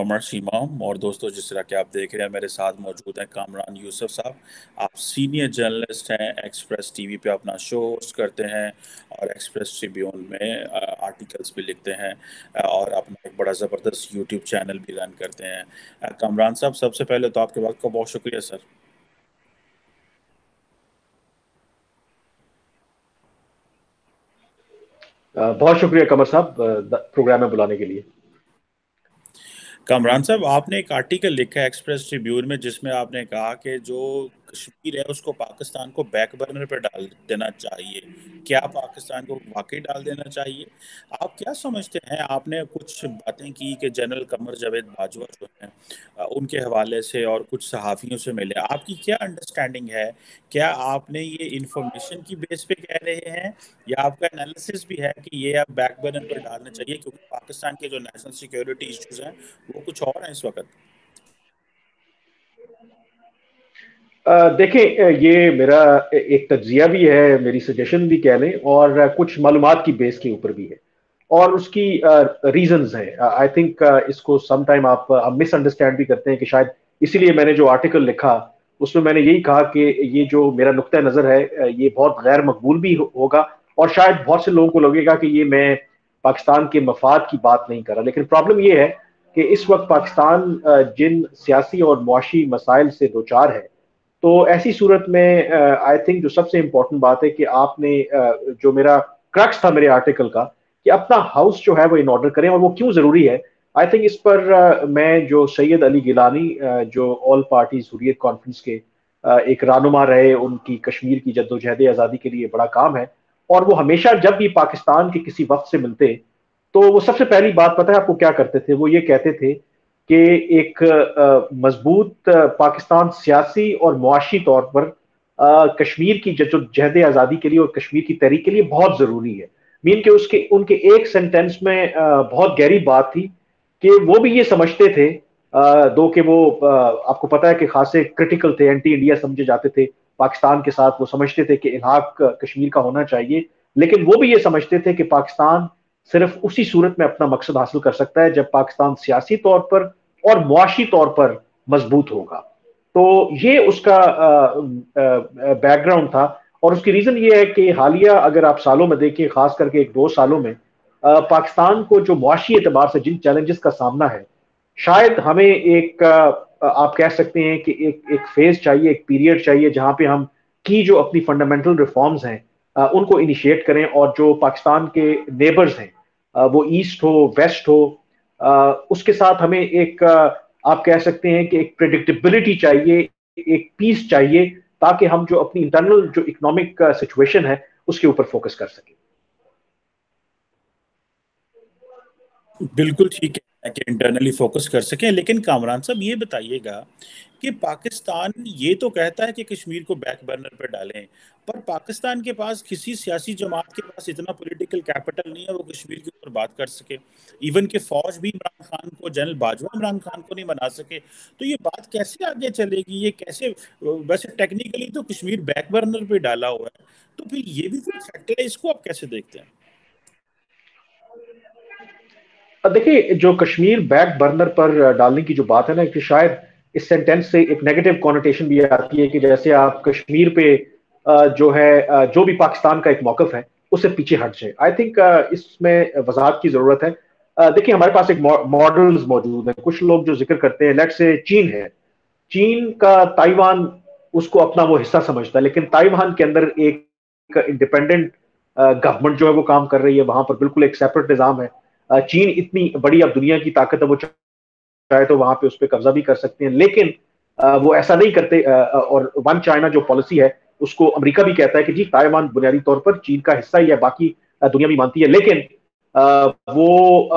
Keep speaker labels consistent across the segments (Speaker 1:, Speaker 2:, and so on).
Speaker 1: Commerce इमाम। और दोस्तों, जिस तरह के आप देख रहे हैं, मेरे साथ मौजूद हैं कामरान यूसुफ साहब। आप सीनियर जर्नलिस्ट हैं, एक्सप्रेस टीवी पे अपना शो होस्ट करते हैं और एक्सप्रेस ट्रिब्यून में आर्टिकल्स भी लिखते हैं, और अपना एक बड़ा ज़बरदस्त यूट्यूब चैनल भी रन करते हैं। कामरान साहब, सबसे पहले तो आपके वक्त का बहुत शुक्रिया सर।
Speaker 2: बहुत शुक्रिया कमर साहब, प्रोग्राम में बुलाने के लिए।
Speaker 1: कामरान साहब, आपने एक आर्टिकल लिखा है एक्सप्रेस ट्रिब्यून में, जिसमें आपने कहा कि जो कश्मीर है उसको पाकिस्तान को बैक बर्नर पर डाल देना चाहिए। क्या पाकिस्तान को वाकई डाल देना चाहिए? आप क्या समझते हैं? आपने कुछ बातें की कि जनरल कमर जावेद बाजवा जो हैं, उनके हवाले से और कुछ सहाफ़ियों से मिले। आपकी क्या अंडरस्टैंडिंग है? क्या आपने ये इंफॉर्मेशन की बेस पे कह रहे हैं, या आपका एनालिसिस भी है कि ये अब बैक बर्नर पर डालना चाहिए, क्योंकि पाकिस्तान के जो नेशनल सिक्योरिटी इश्यूज हैं वो कुछ और है इस वक्त?
Speaker 2: देखें, ये मेरा एक तज्जिया भी है, मेरी सजेशन भी कह लें, और कुछ मालूमात की बेस के ऊपर भी है, और उसकी रीजंस हैं। आई थिंक इसको सम टाइम आप मिसअंडरस्टैंड भी करते हैं कि शायद इसीलिए मैंने जो आर्टिकल लिखा उसमें मैंने यही कहा कि ये जो मेरा नुक्ता नज़र है, ये बहुत गैर मकबूल भी होगा, और शायद बहुत से लोगों को लगेगा कि ये मैं पाकिस्तान के मफाद की बात नहीं कर रहा। लेकिन प्रॉब्लम ये है कि इस वक्त पाकिस्तान जिन सियासी और मुआशी मसाइल से दो चार है, तो ऐसी सूरत में आई थिंक जो सबसे इंपॉर्टेंट बात है कि आपने जो मेरा क्रक्स था मेरे आर्टिकल का, कि अपना हाउस जो है वो इन ऑर्डर करें, और वो क्यों जरूरी है। आई थिंक इस पर मैं जो सैयद अली गिलानी, जो ऑल पार्टीज हुर्रियत कॉन्फ्रेंस के एक रानुमा रहे, उनकी कश्मीर की जद्दोजहद आज़ादी के लिए बड़ा काम है, और वो हमेशा जब भी पाकिस्तान के किसी वक्त से मिलते, तो वो सबसे पहली बात पता है आपको क्या करते थे? वो ये कहते थे कि एक मजबूत पाकिस्तान सियासी और मुआशी तौर पर कश्मीर की जद्दोजहद आज़ादी के लिए और कश्मीर की तहरीक के लिए बहुत ज़रूरी है। मीन के उसके उनके एक सेंटेंस में बहुत गहरी बात थी कि वो भी ये समझते थे, दो कि वो आपको पता है कि खासे क्रिटिकल थे, एंटी इंडिया समझे जाते थे पाकिस्तान के साथ। वो समझते थे कि इल्हाक कश्मीर का होना चाहिए, लेकिन वो भी ये समझते थे कि पाकिस्तान सिर्फ उसी सूरत में अपना मकसद हासिल कर सकता है जब पाकिस्तान सियासी तौर पर और मुआशी तौर पर मजबूत होगा। तो ये उसका बैकग्राउंड था, और उसकी रीजन ये है कि हालिया अगर आप सालों में देखें, खास करके एक दो सालों में, पाकिस्तान को जो मुआशी एतबार से जिन चैलेंजेस का सामना है, शायद हमें एक आप कह सकते हैं कि एक एक फेज चाहिए, एक पीरियड चाहिए जहां पे हम की जो अपनी फंडामेंटल रिफॉर्म्स हैं उनको इनिशिएट करें, और जो पाकिस्तान के नेबर्स हैं, वो ईस्ट हो वेस्ट हो, उसके साथ हमें एक आप कह सकते हैं कि एक प्रेडिक्टेबिलिटी चाहिए, एक पीस चाहिए, ताकि हम जो अपनी इंटरनल जो इकोनॉमिक सिचुएशन है उसके ऊपर फोकस कर सकें।
Speaker 1: बिल्कुल ठीक है कि इंटरनली फोकस कर सकें, लेकिन कामरान साहब ये बताइएगा कि पाकिस्तान ये तो कहता है कि कश्मीर को बैक बर्नर पर डालें, पर पाकिस्तान के पास किसी सियासी जमात के पास इतना पॉलिटिकल कैपिटल नहीं है वो कश्मीर के ऊपर बात कर सके। इवन के फौज भी इमरान खान को, जनरल बाजवा इमरान खान को नहीं बना सके। तो ये बात कैसे आगे चलेगी? ये कैसे? वैसे टेक्निकली तो कश्मीर बैक बर्नर पे डाला हुआ है, तो फिर ये भी कोई फैक्टर है, इसको आप कैसे देखते हैं?
Speaker 2: अब देखिए, जो कश्मीर बैक बर्नर पर डालने की जो बात है ना, कि शायद इस सेंटेंस से एक नेगेटिव कॉनोटेशन भी आती है कि जैसे आप कश्मीर पे जो है जो भी पाकिस्तान का एक मौकफ है उससे पीछे हट जाए। आई थिंक इसमें वजाहत की जरूरत है। देखिए, हमारे पास एक मॉडल्स मौजूद हैं। कुछ लोग जो जिक्र करते हैं, लेट से चीन है, चीन का ताइवान उसको अपना वो हिस्सा समझता है, लेकिन ताइवान के अंदर एक इंडिपेंडेंट गवर्नमेंट जो है वो काम कर रही है, वहां पर बिल्कुल एक सेपरेट निजाम है। चीन इतनी बड़ी अब दुनिया की ताकत है, वो चाहे तो वहां पे उस पर कब्जा भी कर सकते हैं, लेकिन वो ऐसा नहीं करते। और वन चाइना जो पॉलिसी है उसको अमेरिका भी कहता है कि जी ताइवान बुनियादी तौर पर चीन का हिस्सा ही है, बाकी दुनिया भी मानती है। लेकिन वो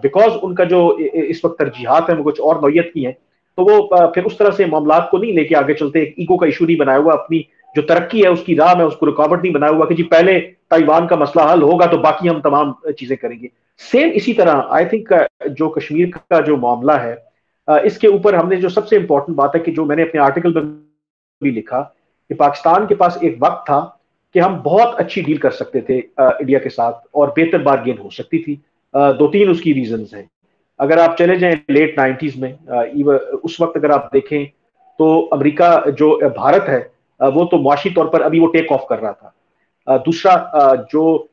Speaker 2: बिकॉज उनका जो इस वक्त तरजीहात है वो कुछ और नौयत की हैं, तो वो फिर उस तरह से मामला को नहीं लेके आगे चलते। एक ईगो का इशू नहीं बनाया हुआ, अपनी जो तरक्की है उसकी राह में उसको रुकावट नहीं बनाया हुआ कि जी पहले ताइवान का मसला हल होगा तो बाकी हम तमाम चीजें करेंगे। सेम इसी तरह आई थिंक जो कश्मीर का जो मामला है, इसके ऊपर हमने जो सबसे इंपॉर्टेंट बात है कि जो मैंने अपने आर्टिकल में भी लिखा, कि पाकिस्तान के पास एक वक्त था कि हम बहुत अच्छी डील कर सकते थे इंडिया के साथ, और बेहतर बारगेन हो सकती थी। दो तीन उसकी रीजंस हैं। अगर आप चले जाएं लेट 90s में, उस वक्त अगर आप देखें तो अमेरिका जो भारत है, वो तो मुआशी तौर पर अभी वो टेक ऑफ कर रहा था। दूसरा, जो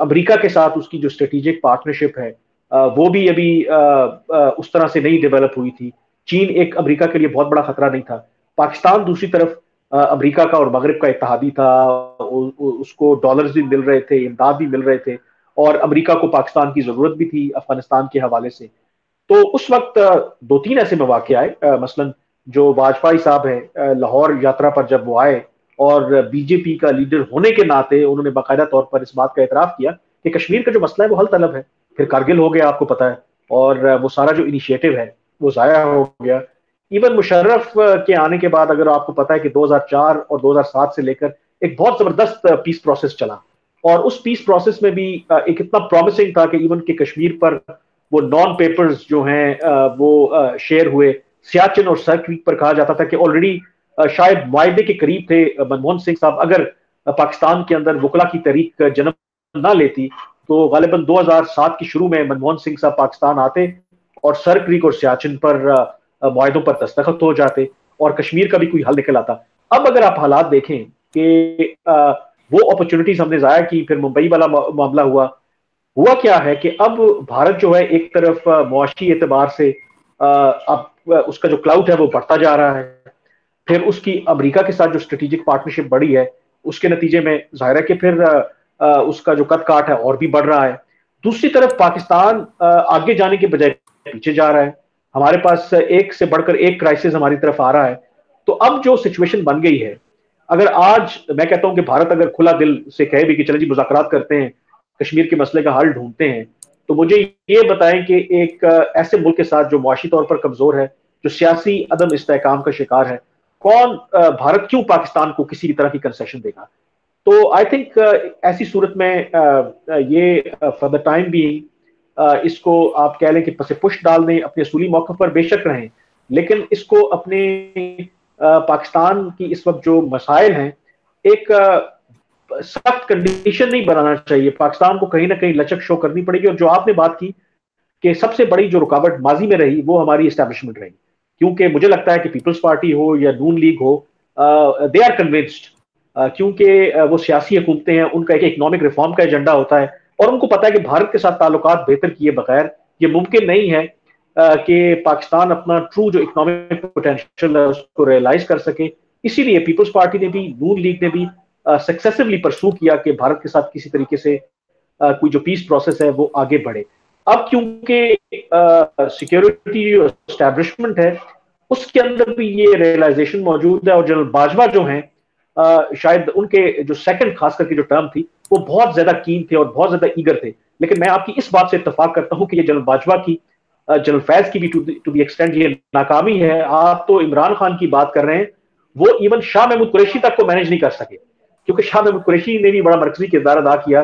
Speaker 2: अमेरिका के साथ उसकी जो स्ट्रेटेजिक पार्टनरशिप है, वो भी अभी उस तरह से नहीं डेवलप हुई थी। चीन एक अमेरिका के लिए बहुत बड़ा खतरा नहीं था। पाकिस्तान दूसरी तरफ अमेरिका का और मगरब का इत्तेहादी था। उसको डॉलर्स भी मिल रहे थे, इमदाद भी मिल रहे थे, और अमेरिका को पाकिस्तान की जरूरत भी थी अफगानिस्तान के हवाले से। तो उस वक्त दो तीन ऐसे मौके आए, मसलन जो वाजपेयी साहब हैं, लाहौर यात्रा पर जब वो आए और बीजेपी का लीडर होने के नाते उन्होंने बाकायदा तौर पर इस बात का एतराफ किया कि कश्मीर का जो मसला है वो हल तलब है। फिर कारगिल हो गया, आपको पता है, और वो सारा जो इनिशिएटिव है वो जाया हो गया। इवन मुशर्रफ के आने के बाद, अगर आपको पता है कि 2004 और 2007 से लेकर एक बहुत जबरदस्त पीस प्रोसेस चला, और उस पीस प्रोसेस में भी एक इतना प्रॉमिसिंग था कि इवन के कश्मीर पर वो नॉन पेपर्स जो हैं वो शेयर हुए। सियाचिन और सर क्रीक पर कहा जाता था कि ऑलरेडी शायद मुआहदे के करीब थे। मनमोहन सिंह साहब अगर पाकिस्तान के अंदर वकला की तहरीक जन्म ना लेती तो गालिबन 2007 की शुरू में मनमोहन सिंह साहब पाकिस्तान आते और सर क्रीक और सियाचिन पर मुआहदों पर दस्तखत हो जाते और कश्मीर का भी कोई हल निकल आता। अब अगर आप हालात देखें कि वो अपॉर्चुनिटीज हमने जाया की, फिर मुंबई वाला मामला हुआ क्या है कि अब भारत जो है एक तरफ मुआशी एतबार से अब उसका जो क्लाउड है वो बढ़ता जा रहा है। फिर उसकी अमेरिका के साथ जो स्ट्रेटेजिक पार्टनरशिप बढ़ी है, उसके नतीजे में जाहिर है कि फिर उसका जो कद काठ है और भी बढ़ रहा है। दूसरी तरफ पाकिस्तान आगे जाने के बजाय पीछे जा रहा है। हमारे पास एक से बढ़कर एक क्राइसिस हमारी तरफ आ रहा है। तो अब जो सिचुएशन बन गई है, अगर आज मैं कहता हूं कि भारत अगर खुला दिल से कहे भी कि चले जी मुज़ाकरात करते हैं, कश्मीर के मसले का हल ढूंढते हैं, तो मुझे ये बताएं कि एक ऐसे मुल्क के साथ जो मुआशी तौर पर कमजोर है, जो सियासी अदम इस्तेहकाम का शिकार है, कौन भारत क्यों पाकिस्तान को किसी भी तरह की कंसेशन देगा? तो आई थिंक ऐसी सूरत में ये फॉर द टाइम भी इसको आप कह लें कि पसे पुश डाल दें, अपने असूली मौके पर बेशक रहें, लेकिन इसको अपने पाकिस्तान की इस वक्त जो मसाइल हैं, एक सख्त कंडीशन नहीं बनाना चाहिए। पाकिस्तान को कहीं ना कहीं लचक शो करनी पड़ेगी। और जो आपने बात की कि सबसे बड़ी जो रुकावट माजी में रही वो हमारी एस्टैब्लिशमेंट रही, क्योंकि मुझे लगता है कि पीपल्स पार्टी हो या नून लीग हो, दे आर कन्विंस्ड, क्योंकि वो सियासी हुकूमतें हैं, उनका एक इकोनॉमिक रिफॉर्म का एजेंडा होता है, और उनको पता है कि भारत के साथ ताल्लुकात बेहतर किए बगैर ये मुमकिन नहीं है कि पाकिस्तान अपना ट्रू जो इकोनॉमिक पोटेंशियल है उसको रियलाइज कर सके। इसीलिए पीपल्स पार्टी ने भी, नून लीग ने भी सक्सेसिवली परसू किया कि भारत के साथ किसी तरीके से कोई जो पीस प्रोसेस है वो आगे बढ़े। अब क्योंकि सिक्योरिटी एस्टैब्लिशमेंट है, उसके अंदर भी ये रियलाइजेशन मौजूद है, और जनरल बाजवा जो हैं, शायद उनके जो सेकंड खास करके जो टर्म थी वो बहुत ज्यादा कीन थे और बहुत ज्यादा ईगर थे। लेकिन मैं आपकी इस बात से इत्तेफाक करता हूं कि ये जनरल बाजवा की, जनरल फैज की भी टू द एक्सटेंट ये नाकामी है। आप तो इमरान खान की बात कर रहे हैं, वो इवन शाह महमूद कुरैशी तक को मैनेज नहीं कर सके, क्योंकि शाह महमूद कुरैशी ने भी बड़ा मरकजी किरदार अदा किया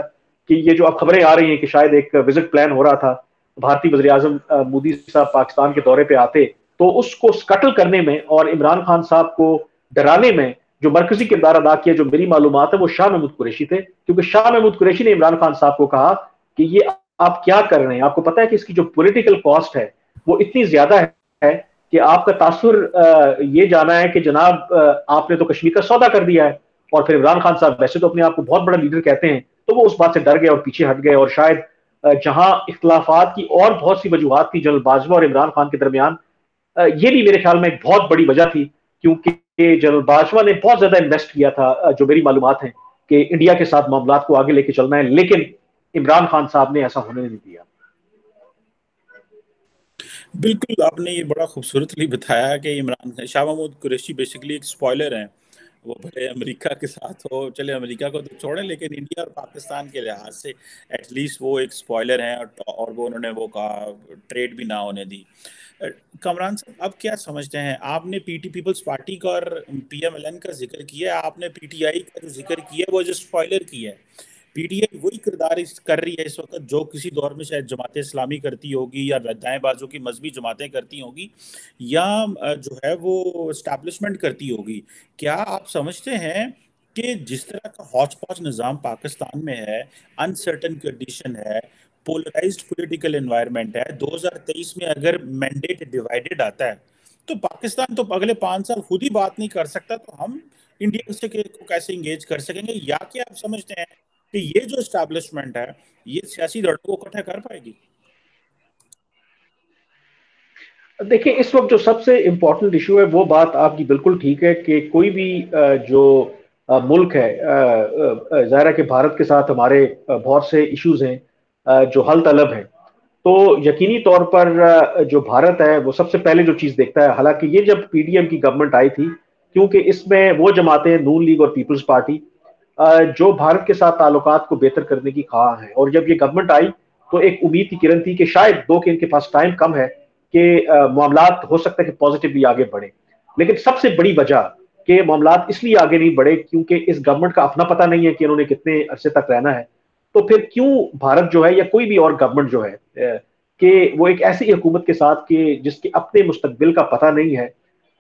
Speaker 2: कि ये जो अब खबरें आ रही हैं कि शायद एक विजिट प्लान हो रहा था, भारतीय वज़ीर आज़म मोदी साहब पाकिस्तान के दौरे पे आते, तो उसको स्कटल करने में और इमरान खान साहब को डराने में जो मरकजी किरदार अदा किया, जो मेरी मालूमात है, वो शाह महमूद कुरैशी थे। क्योंकि शाह महमूद कुरैशी ने इमरान खान साहब को कहा कि ये आप क्या कर रहे हैं, आपको पता है कि इसकी जो पॉलिटिकल कॉस्ट है वो इतनी ज्यादा है कि आपका तासुर ये जाना है कि जनाब आपने तो कश्मीर का सौदा कर दिया है। और फिर इमरान खान साहब वैसे तो अपने आप को बहुत बड़ा लीडर कहते हैं, तो वो उस बात से डर गए और पीछे हट गए। और शायद जहां इख्तलाफात की और बहुत सी वजूहत थी जनरल बाजवा और इमरान खान के दरमियान, ये भी मेरे ख्याल में एक बहुत बड़ी वजह थी, क्योंकि जनरल बाजवा ने बहुत ज्यादा इन्वेस्ट किया था, जो मेरी मालूमात है, कि इंडिया के साथ मामला को आगे लेके चलना है, लेकिन इमरान खान साहब ने ऐसा होने नहीं दिया।
Speaker 1: बिल्कुल, आपने ये बड़ा खूबसूरतली बताया कि इमरान शाह महमूद कुरैशी बेसिकली एक स्पॉइलर हैं। वो भले अमेरिका के साथ हो, चले अमेरिका को तो छोड़ें, लेकिन इंडिया और पाकिस्तान के लिहाज से एटलीस्ट वो एक स्पॉइलर हैं, और वो उन्होंने वो कहा ट्रेड भी ना होने दी। कमरान साहब, अब क्या समझते हैं? आपने पीटी पीपल्स पार्टी का और पीएमएलएन का जिक्र किया, आपने पीटीआई का जो जिक्र किया वो जो स्पॉइलर किया है। पीटीआई वही किरदार कर रही है इस वक्त जो किसी दौर में शायद जमात इस्लामी करती होगी, या दाएं बाजू की मजहबी जमातें करती होगी, या जो है वो इस्टेब्लिशमेंट करती होगी। क्या आप समझते हैं कि जिस तरह का हौच पौच निज़ाम पाकिस्तान में है, अनसर्टन कंडीशन है, पोलराइज्ड पॉलिटिकल एनवायरनमेंट है, 2023 में अगर मैंडेट डिवाइडेड आता है तो पाकिस्तान तो अगले 5 साल खुद ही बात नहीं कर सकता, तो हम इंडिया से को कैसे इंगेज कर सकेंगे? या क्या आप समझते हैं कि ये जो एस्टैब्लिशमेंट है ये सियासी दलों को इकट्ठा कर पाएगी?
Speaker 2: देखिए, इस वक्त जो सबसे इंपॉर्टेंट इशू है, वो बात आपकी बिल्कुल ठीक है कि कोई भी जो मुल्क है, जाहिर है कि भारत के साथ हमारे बहुत से इश्यूज हैं जो हल तलब हैं। तो यकीनी तौर पर जो भारत है वो सबसे पहले जो चीज देखता है, हालांकि ये जब पीडीएम की गवर्नमेंट आई थी, क्योंकि इसमें वो जमातें नून लीग और पीपल्स पार्टी जो भारत के साथ ताल्लुकात को बेहतर करने की ख्वाह हैं, और जब ये गवर्नमेंट आई तो एक उम्मीद की किरण थी कि शायद दो कि इनके पास टाइम कम है कि मामलात हो सकता है कि पॉजिटिवली आगे बढ़े। लेकिन सबसे बड़ी वजह कि मामलात इसलिए आगे नहीं बढ़े क्योंकि इस गवर्नमेंट का अपना पता नहीं है कि इन्होंने कितने अरसे तक रहना है। तो फिर क्यों भारत जो है या कोई भी और गवर्नमेंट जो है कि वो एक ऐसी हुकूमत के साथ कि जिसके अपने मुस्तकबिल का पता नहीं है,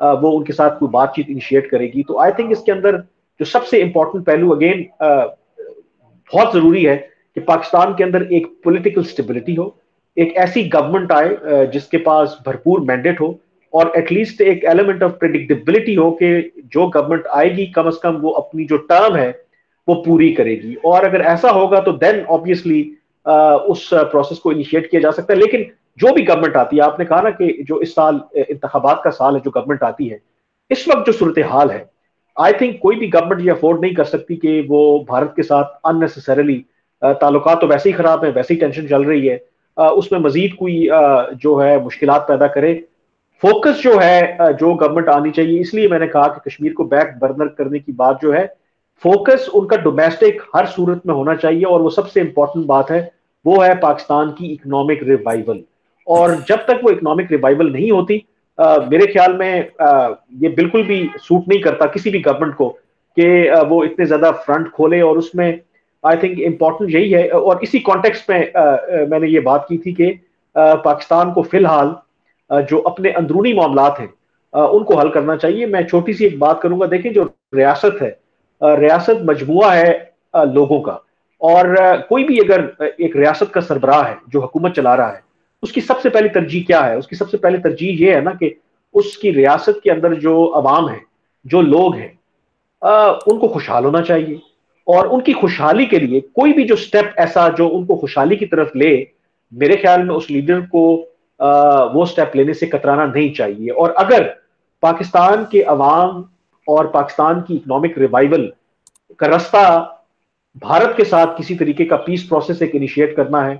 Speaker 2: वो उनके साथ कोई बातचीत इनिशिएट करेगी। तो आई थिंक इसके अंदर जो सबसे इंपॉर्टेंट पहलू अगेन बहुत जरूरी है कि पाकिस्तान के अंदर एक पॉलिटिकल स्टेबिलिटी हो, एक ऐसी गवर्नमेंट आए जिसके पास भरपूर मैंडेट हो, और एटलीस्ट एक एलिमेंट ऑफ प्रिडिक्टेबिलिटी हो कि जो गवर्नमेंट आएगी कम से कम वो अपनी जो टर्म है वो पूरी करेगी। और अगर ऐसा होगा तो देन ऑब्वियसली उस प्रोसेस को इनिशिएट किया जा सकता है। लेकिन जो भी गवर्नमेंट आती है, आपने कहा ना कि जो इस साल इंतखाबात का साल है, जो गवर्नमेंट आती है इस वक्त जो सूरत हाल है, आई थिंक कोई भी गवर्नमेंट ये अफोर्ड नहीं कर सकती कि वो भारत के साथ अननेसेसरली ताल्लुकात तो वैसे ही खराब है, वैसे ही टेंशन चल रही है, उसमें मजीद कोई जो है मुश्किलात पैदा करे। फोकस जो है जो गवर्नमेंट आनी चाहिए, इसलिए मैंने कहा कि कश्मीर को बैक बर्नर करने की बात जो है, फोकस उनका डोमेस्टिक हर सूरत में होना चाहिए। और वो सबसे इंपॉर्टेंट बात है, वो है पाकिस्तान की इकोनॉमिक रिवाइवल। और जब तक वो इकोनॉमिक रिवाइवल नहीं होती, मेरे ख्याल में ये बिल्कुल भी सूट नहीं करता किसी भी गवर्नमेंट को कि वो इतने ज्यादा फ्रंट खोले। और उसमें आई थिंक इंपॉर्टेंट यही है, और इसी कॉन्टेक्स्ट में मैंने ये बात की थी कि पाकिस्तान को फिलहाल जो अपने अंदरूनी मामलात हैं उनको हल करना चाहिए। मैं छोटी सी एक बात करूंगा, देखिए जो रियासत है, रियासत मजमुआ है लोगों का। और कोई भी अगर एक रियासत का सरबराह है जो हुकूमत चला रहा है, उसकी सबसे पहली तरजीह क्या है? उसकी सबसे पहली तरजीह ये है ना कि उसकी रियासत के अंदर जो अवाम है, जो लोग हैं, उनको खुशहाल होना चाहिए। और उनकी खुशहाली के लिए कोई भी जो स्टेप ऐसा जो उनको खुशहाली की तरफ ले, मेरे ख्याल में उस लीडर को वो स्टेप लेने से कतराना नहीं चाहिए। और अगर पाकिस्तान के अवाम और पाकिस्तान की इकोनॉमिक रिवाइवल का रास्ता भारत के साथ किसी तरीके का पीस प्रोसेस एक इनिशिएट करना है,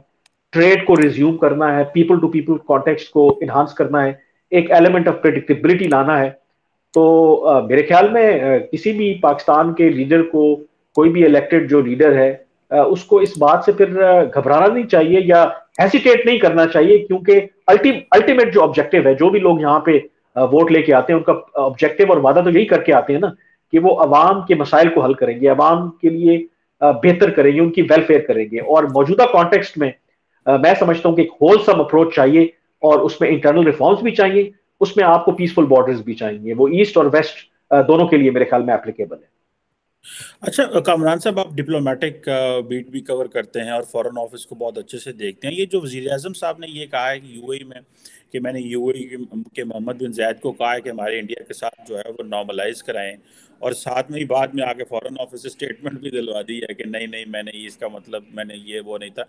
Speaker 2: ट्रेड को रिज्यूम करना है, पीपल टू पीपल कॉन्टेक्स्ट को इन्हांस करना है, एक एलिमेंट ऑफ प्रेडिक्टेबिलिटी लाना है, तो मेरे ख्याल में किसी भी पाकिस्तान के लीडर को, कोई भी इलेक्टेड जो लीडर है, उसको इस बात से फिर घबराना नहीं चाहिए या हेसिटेट नहीं करना चाहिए। क्योंकि अल्टीमेट जो ऑब्जेक्टिव है, जो भी लोग यहाँ पे वोट लेके आते हैं, उनका ऑब्जेक्टिव और वादा तो यही करके आते हैं ना कि वो अवाम के मसाइल को हल करेंगे, अवाम के लिए बेहतर करेंगे, उनकी वेलफेयर करेंगे। और मौजूदा कॉन्टेक्स्ट में मैं समझता हूँ कि एक होलसम अप्रोच चाहिए, और उसमें इंटरनल रिफॉर्म्स भी चाहिए, उसमें आपको पीसफुल बॉर्डर्स भी चाहिए। वो ईस्ट और वेस्ट दोनों के लिए मेरे ख्याल में एप्लीकेबल है।
Speaker 1: अच्छा कामरान साहब, आप डिप्लोमेटिक बीट भी कवर करते हैं और फॉरेन ऑफिस को बहुत अच्छे से देखते हैं। ये जो वज़ीर आज़म साहब ने ये कहा है कि यूएई में, कि मैंने यूएई के मोहम्मद बिन जायद को कहा है कि हमारे इंडिया के साथ जो है वो नॉर्मलाइज कराएं, और साथ में ही बाद में आके फॉरेन ऑफिस से स्टेटमेंट भी दिलवा दी है कि नहीं नहीं, मैंने ये, इसका मतलब मैंने ये वो नहीं था।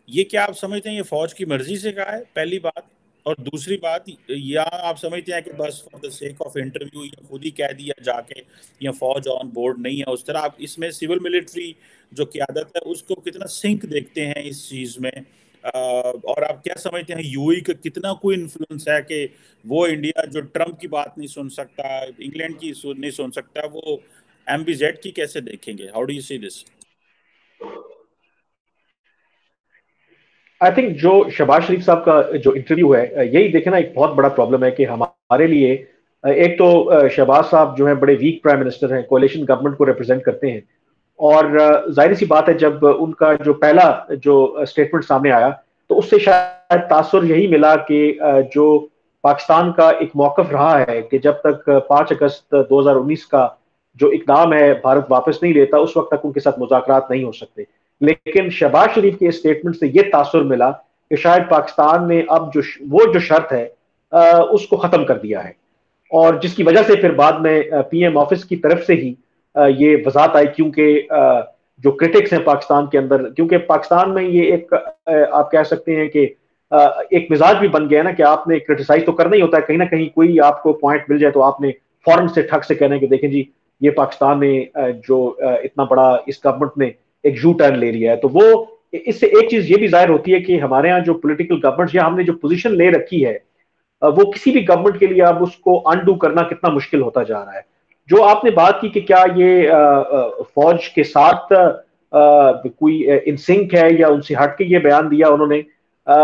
Speaker 1: ये क्या आप समझते हैं ये फौज की मर्जी से कहा है, पहली बात? और दूसरी बात, या आप समझते हैं कि बस for the sake of interview या खुद ही कह दिया जाके, या फौज ऑन बोर्ड नहीं है उस तरह? आप इसमें सिविल मिलिट्री जो क्यादत है उसको कितना सिंक देखते हैं इस चीज में? और आप क्या समझते हैं यूएई का कितना कोई इन्फ्लुएंस है कि वो इंडिया जो ट्रम्प की बात नहीं सुन सकता, इंग्लैंड की नहीं सुन सकता, वो एमबीजेड की कैसे देखेंगे? How do you see this?
Speaker 2: I think जो शहबाज शरीफ साहब का जो इंटरव्यू है, यही देखना एक बहुत बड़ा प्रॉब्लम है कि हमारे लिए एक तो शहबाज साहब जो है बड़े वीक प्राइम मिनिस्टर हैं, कोalition गवर्नमेंट को रिप्रेजेंट करते हैं। और जाहिर सी बात है, जब उनका जो पहला जो स्टेटमेंट सामने आया तो उससे शायद तासुर यही मिला कि जो पाकिस्तान का एक मौकफ रहा है कि जब तक 5 अगस्त 2019 का जो इकदाम है भारत वापस नहीं लेता, उस वक्त तक उनके साथ मुज़ाकरात नहीं हो सकते। लेकिन शहबाज शरीफ के स्टेटमेंट से यह तासुर मिला कि शायद पाकिस्तान ने अब जो शर्त है उसको खत्म कर दिया है, और जिसकी वजह से फिर बाद में पीएम ऑफिस की तरफ से ही ये वजाहत आई, क्योंकि जो क्रिटिक्स हैं पाकिस्तान के अंदर, क्योंकि पाकिस्तान में ये एक आप कह सकते हैं कि एक मिजाज भी बन गया ना कि आपने क्रिटिसाइज तो करना ही होता है, कहीं ना कहीं कोई आपको पॉइंट मिल जाए तो आपने फौरन से ठग से कहना है कि देखें जी ये पाकिस्तान ने जो इतना बड़ा इस गवर्नमेंट ने एक यू टर्न ले लिया है। तो वो इससे एक चीज ये भी जाहिर होती है कि हमारे यहाँ जो पॉलिटिकल गवर्नमेंट या हमने जो पोजीशन ले रखी है वो किसी भी गवर्नमेंट के लिए अब उसको अनडू करना कितना मुश्किल होता जा रहा है। जो आपने बात की कि क्या ये फौज के साथ कोई इनसिंक है या उनसे हट के ये बयान दिया उन्होंने,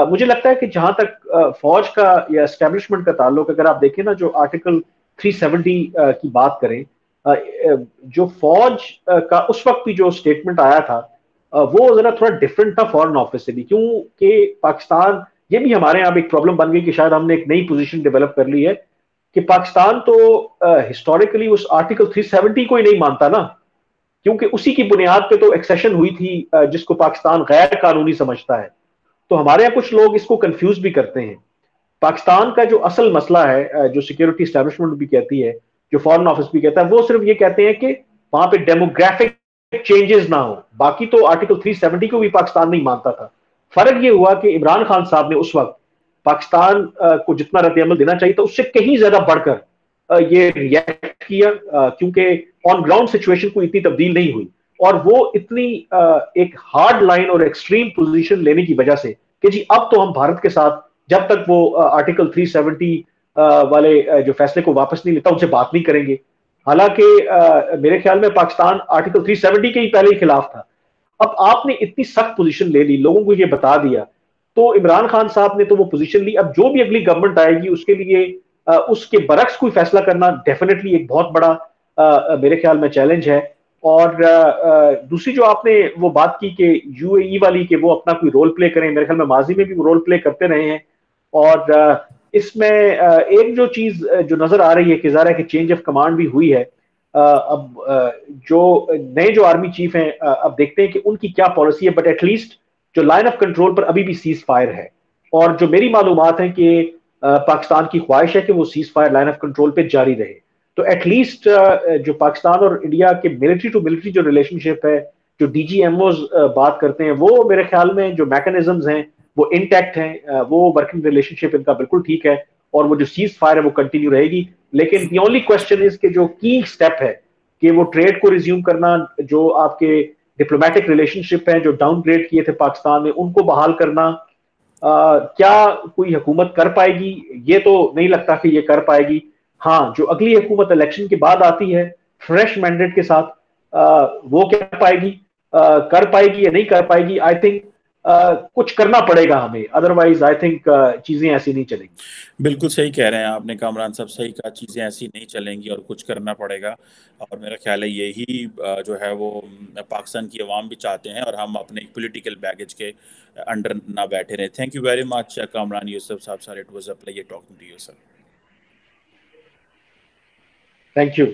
Speaker 2: मुझे लगता है कि जहां तक फौज का या एस्टेब्लिशमेंट का ताल्लुक, अगर आप देखें ना जो आर्टिकल 370 की बात करें, जो फौज का उस वक्त भी जो स्टेटमेंट आया था वो जरा थोड़ा डिफरेंट था फॉरेन ऑफिस से भी, क्योंकि पाकिस्तान, ये भी हमारे यहाँ एक प्रॉब्लम बन गई कि शायद हमने एक नई पोजीशन डेवलप कर ली है कि पाकिस्तान तो हिस्टोरिकली उस आर्टिकल 370 को ही नहीं मानता ना, क्योंकि उसी की बुनियाद पे तो एक्सेशन हुई थी जिसको पाकिस्तान गैर कानूनी समझता है। तो हमारे यहाँ कुछ लोग इसको कंफ्यूज भी करते हैं। पाकिस्तान का जो असल मसला है, जो सिक्योरिटी स्टैब्लिशमेंट भी कहती है, जो फॉरेन ऑफिस भी कहता है, वो सिर्फ ये कहते हैं कि वहां पे डेमोग्राफिक चेंजेस ना हो। बाकी तो आर्टिकल 370 को भी पाकिस्तान नहीं मानता था। फर्क ये हुआ कि इमरान खान साहब ने उस वक्त पाकिस्तान को जितना रद्द-ए-अमल देना चाहिए था उससे कहीं ज्यादा बढ़कर ये रिएक्ट किया, क्योंकि ऑन ग्राउंड सिचुएशन को इतनी तब्दील नहीं हुई, और वो इतनी एक हार्ड लाइन और एक्सट्रीम पोजीशन लेने की वजह से कि जी अब तो हम भारत के साथ, जब तक वो आर्टिकल 370 वाले जो फैसले को वापस नहीं लेता उनसे बात नहीं करेंगे। हालांकि मेरे ख्याल में पाकिस्तान आर्टिकल 370 के ही पहले ही खिलाफ था। अब आपने इतनी सख्त पोजीशन ले ली, लोगों को ये बता दिया, तो इमरान खान साहब ने तो वो पोजीशन ली। अब जो भी अगली गवर्नमेंट आएगी उसके लिए उसके बरक्स कोई फैसला करना डेफिनेटली एक बहुत बड़ा मेरे ख्याल में चैलेंज है। और दूसरी जो आपने वो बात की कि यूएई वाली, कि वो अपना कोई रोल प्ले करें, मेरे ख्याल में माजी में भी वो रोल प्ले करते रहे हैं। और इसमें एक जो चीज जो नजर आ रही है कि ज़ाहिर है कि चेंज ऑफ कमांड भी हुई है। अब जो नए जो आर्मी चीफ हैं, अब देखते हैं कि उनकी क्या पॉलिसी है, बट एटलीस्ट जो लाइन ऑफ कंट्रोल पर अभी भी सीज फायर है। और जो मेरी मालूमात है कि पाकिस्तान की ख्वाहिश है कि वो cease fire line of control पे जारी रहे। तो एटलीस्ट जो पाकिस्तान और इंडिया के मिलिट्री टू मिलिट्री जो रिलेशनशिप है, जो डीजीएमओ बात करते हैं, वो मेरे ख्याल में जो मैकेनिज्म्स हैं वो इंटैक्ट हैं, वो वर्किंग रिलेशनशिप इनका बिल्कुल ठीक है, और वो जो सीज फायर है वो कंटिन्यू रहेगी। लेकिन दी ओनली क्वेश्चन इज कि जो की स्टेप है कि वो ट्रेड को रिज्यूम करना, जो आपके डिप्लोमेटिक रिलेशनशिप हैं जो डाउनग्रेड किए थे पाकिस्तान में, उनको बहाल करना, क्या कोई हुकूमत कर पाएगी? ये तो नहीं लगता कि ये कर पाएगी। हाँ, जो अगली हुकूमत इलेक्शन के बाद आती है फ्रेश मैंडेट के साथ, वो क्या पाएगी, कर पाएगी या नहीं कर पाएगी? आई थिंक कुछ करना पड़ेगा हमें, अदरवाइज आई थिंक चीजें ऐसी नहीं चलेंगी।
Speaker 1: बिल्कुल सही कह रहे हैं आपने कामरान साहब, सही कहा, चीज़ें ऐसी नहीं चलेंगी और कुछ करना पड़ेगा। और मेरा ख्याल है यही जो है वो पाकिस्तान की अवाम भी चाहते हैं, और हम अपने पॉलिटिकल बैगेज के अंडर ना बैठे रहे। Thank you very much Kamran Yusuf साहब sir, it was a pleasure talking to you sir.
Speaker 2: Thank you.